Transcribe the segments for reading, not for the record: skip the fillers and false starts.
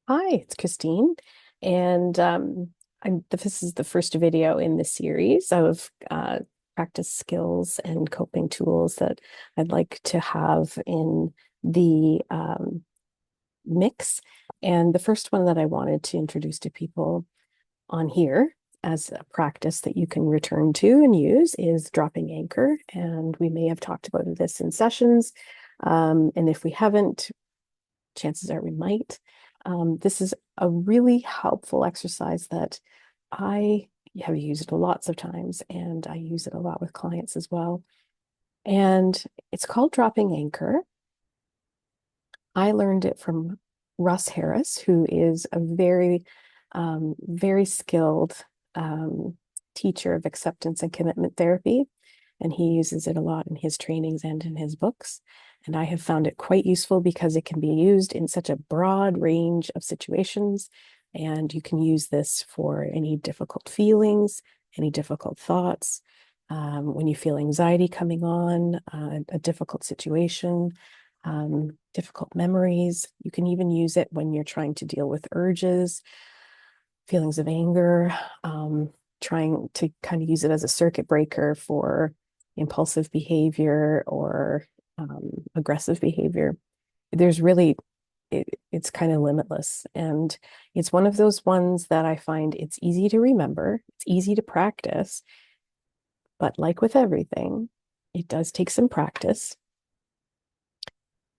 Hi, it's Christine, and this is the first video in the series of practice skills and coping tools that I'd like to have in the mix. And the first one that I wanted to introduce to people on here as a practice that you can return to and use is dropping anchor. And we may have talked about this in sessions. And if we haven't, chances are we might. This is a really helpful exercise that I have used lots of times, and I use it a lot with clients as well. And it's called dropping anchor. I learned it from Russ Harris, who is a very skilled teacher of acceptance and commitment therapy. And he uses it a lot in his trainings and in his books. And I have found it quite useful because it can be used in such a broad range of situations. And you can use this for any difficult feelings, any difficult thoughts, when you feel anxiety coming on, a difficult situation, difficult memories. You can even use it when you're trying to deal with urges, feelings of anger, trying to kind of use it as a circuit breaker for impulsive behavior or aggressive behavior. There's really, it's kind of limitless. And it's one of those ones that I find it's easy to remember, it's easy to practice, but like with everything, it does take some practice.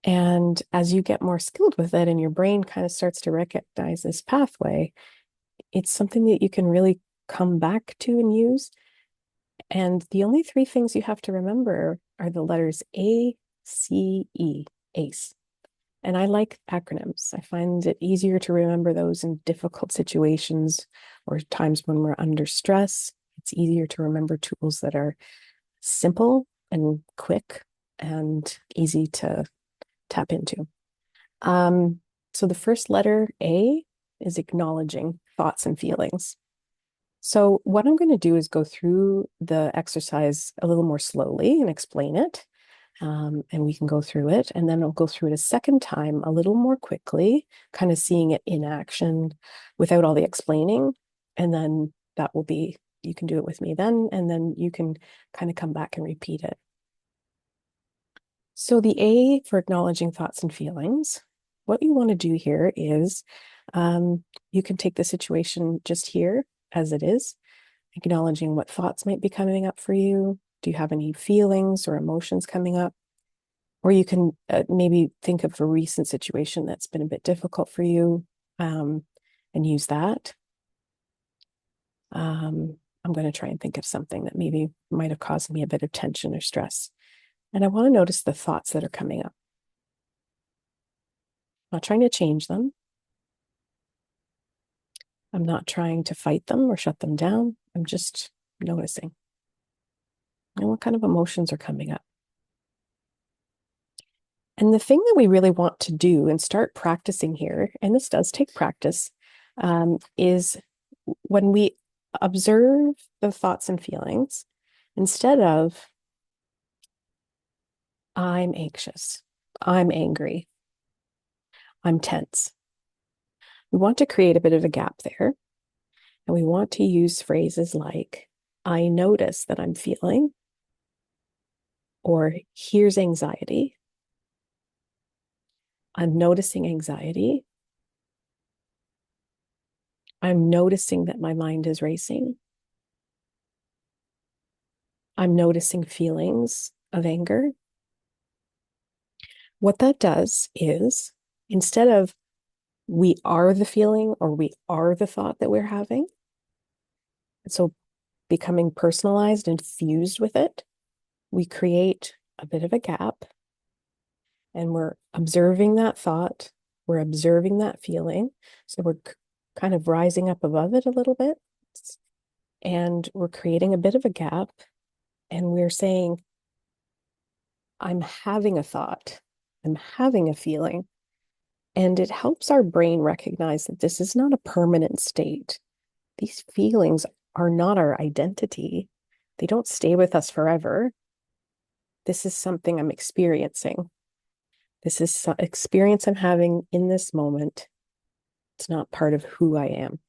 And as you get more skilled with it and your brain kind of starts to recognize this pathway, it's something that you can really come back to and use. And the only three things you have to remember are the letters A, C, E, ACE. And I like acronyms. I find it easier to remember those in difficult situations or times when we're under stress. It's easier to remember tools that are simple and quick and easy to tap into. Um, so the first letter, A, is acknowledging thoughts and feelings. So what I'm going to do is go through the exercise a little more slowly and explain it. And we can go through it. And then I'll go through it a second time a little more quickly, kind of seeing it in action without all the explaining. And then that will be, you can do it with me then, and then you can kind of come back and repeat it. So the A for acknowledging thoughts and feelings, what you want to do here is you can take the situation just here as it is, acknowledging what thoughts might be coming up for you. Do you have any feelings or emotions coming up? Or you can maybe think of a recent situation that's been a bit difficult for you and use that. I'm going to try and think of something that maybe might have caused me a bit of tension or stress. And I want to notice the thoughts that are coming up. I'm not trying to change them. I'm not trying to fight them or shut them down. I'm just noticing. And what kind of emotions are coming up? And the thing that we really want to do and start practicing here, and this does take practice, is when we observe the thoughts and feelings, instead of, I'm anxious, I'm angry, I'm tense, we want to create a bit of a gap there. And we want to use phrases like, I notice that I'm feeling, or here's anxiety. I'm noticing anxiety. I'm noticing that my mind is racing. I'm noticing feelings of anger. What that does is instead of we are the feeling or we are the thought that we're having, so becoming personalized and fused with it, we create a bit of a gap and we're observing that thought, we're observing that feeling. So we're kind of rising up above it a little bit and we're creating a bit of a gap and we're saying, I'm having a thought, I'm having a feeling. And it helps our brain recognize that this is not a permanent state. These feelings are not our identity. They don't stay with us forever. This is something I'm experiencing. This is some experience I'm having in this moment. It's not part of who I am.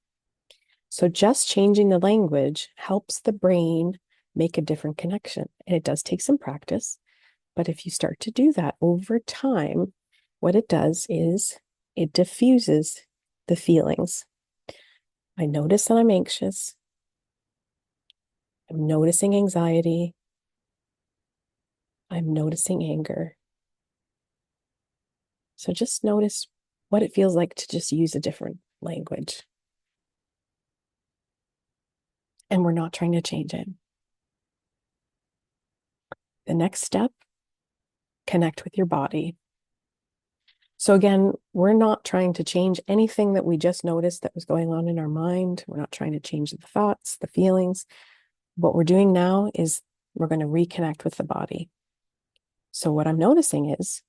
So just changing the language helps the brain make a different connection. And it does take some practice, but if you start to do that over time, what it does is it diffuses the feelings. I notice that I'm anxious. I'm noticing anxiety. I'm noticing anger. So just notice what it feels like to just use a different language. And we're not trying to change it. The next step, connect with your body. So again, we're not trying to change anything that we just noticed that was going on in our mind. We're not trying to change the thoughts, the feelings. What we're doing now is we're going to reconnect with the body. So what I'm noticing is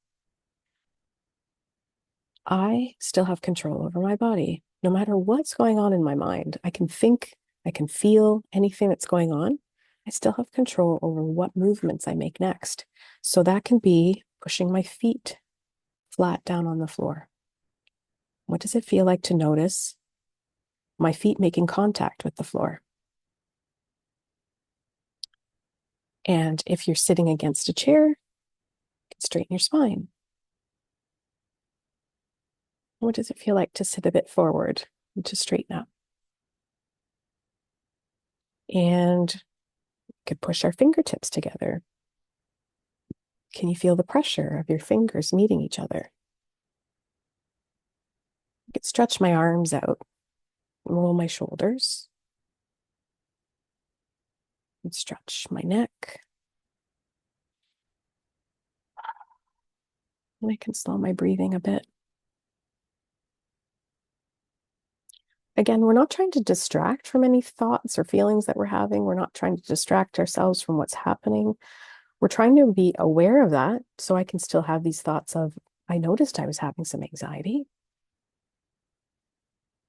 I still have control over my body. No matter what's going on in my mind, I can think, I can feel anything that's going on. I still have control over what movements I make next. So that can be pushing my feet flat down on the floor. What does it feel like to notice my feet making contact with the floor? And if you're sitting against a chair, you can straighten your spine. What does it feel like to sit a bit forward and to straighten up? And we could push our fingertips together. Can you feel the pressure of your fingers meeting each other? I could stretch my arms out, roll my shoulders, and stretch my neck. And I can slow my breathing a bit. Again, we're not trying to distract from any thoughts or feelings that we're having. We're not trying to distract ourselves from what's happening. We're trying to be aware of that so I can still have these thoughts of, I noticed I was having some anxiety,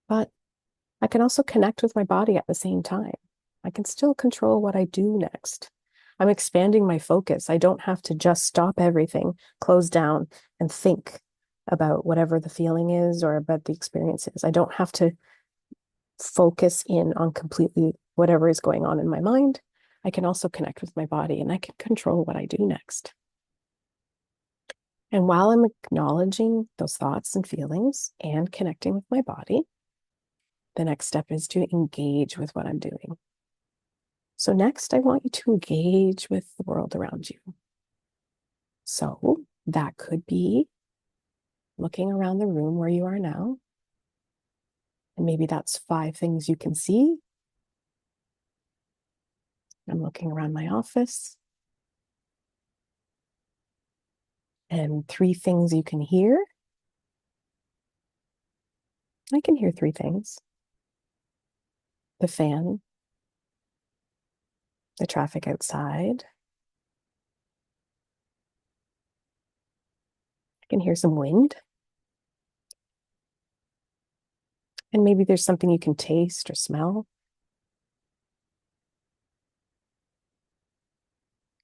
but I can also connect with my body at the same time. I can still control what I do next. I'm expanding my focus. I don't have to just stop everything, close down, and think about whatever the feeling is or about the experience is. I don't have to focus in on completely whatever is going on in my mind. I can also connect with my body and I can control what I do next. And while I'm acknowledging those thoughts and feelings and connecting with my body, the next step is to engage with what I'm doing. So next, I want you to engage with the world around you. So that could be looking around the room where you are now. And maybe that's 5 things you can see. I'm looking around my office. And 3 things you can hear. I can hear 3 things. The fan, the traffic outside. I can hear some wind. And maybe there's something you can taste or smell.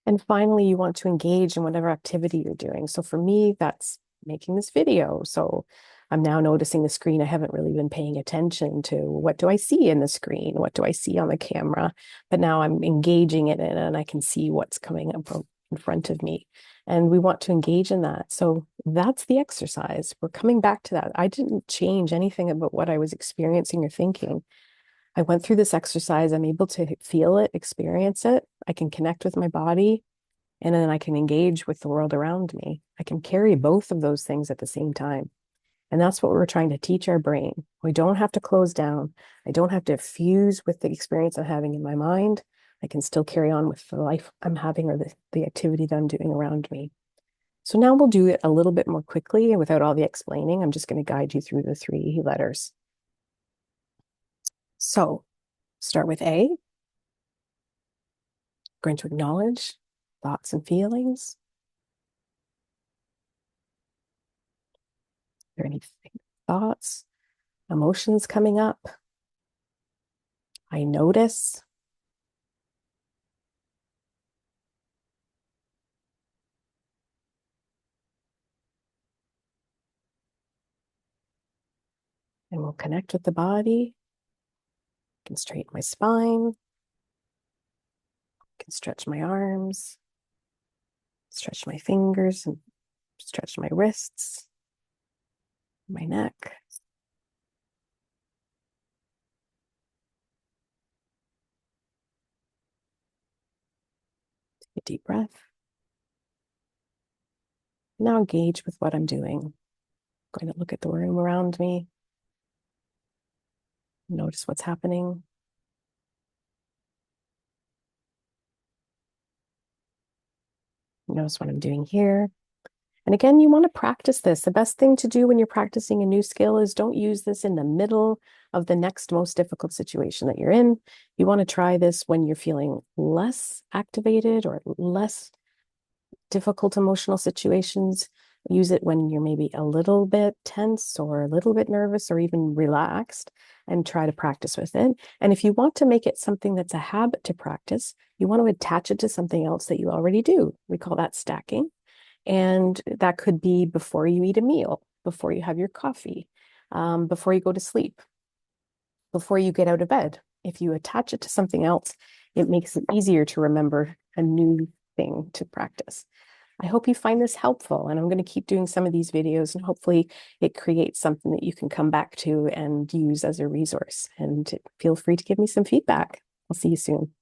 And finally, you want to engage in whatever activity you're doing. So for me, that's making this video. So I'm now noticing the screen. I haven't really been paying attention to what do I see in the screen? What do I see on the camera? But now I'm engaging in it and I can see what's coming up in front of me. And we want to engage in that. So that's the exercise. We're coming back to that. I didn't change anything about what I was experiencing or thinking. I went through this exercise. I'm able to feel it, experience it. I can connect with my body, and then I can engage with the world around me. I can carry both of those things at the same time. And that's what we're trying to teach our brain. We don't have to close down. I don't have to fuse with the experience I'm having in my mind. I can still carry on with the life I'm having or the activity that I'm doing around me. So now we'll do it a little bit more quickly and without all the explaining. I'm just going to guide you through the 3 letters. So start with A. I'm going to acknowledge thoughts and feelings. Are there any thoughts, emotions coming up? I notice. And we'll connect with the body. I can straighten my spine. I can stretch my arms, stretch my fingers, and stretch my wrists, my neck. Take a deep breath. Now engage with what I'm doing. I'm going to look at the room around me. Notice what's happening. Notice what I'm doing here. And again, you want to practice this. The best thing to do when you're practicing a new skill is don't use this in the middle of the next most difficult situation that you're in. You want to try this when you're feeling less activated or less difficult emotional situations. Use it when you're maybe a little bit tense or a little bit nervous or even relaxed, and try to practice with it. And if you want to make it something that's a habit to practice, you want to attach it to something else that you already do. We call that stacking. And that could be before you eat a meal, before you have your coffee, before you go to sleep, before you get out of bed. If you attach it to something else, it makes it easier to remember a new thing to practice. I hope you find this helpful, and I'm going to keep doing some of these videos, and hopefully it creates something that you can come back to and use as a resource. And feel free to give me some feedback. I'll see you soon.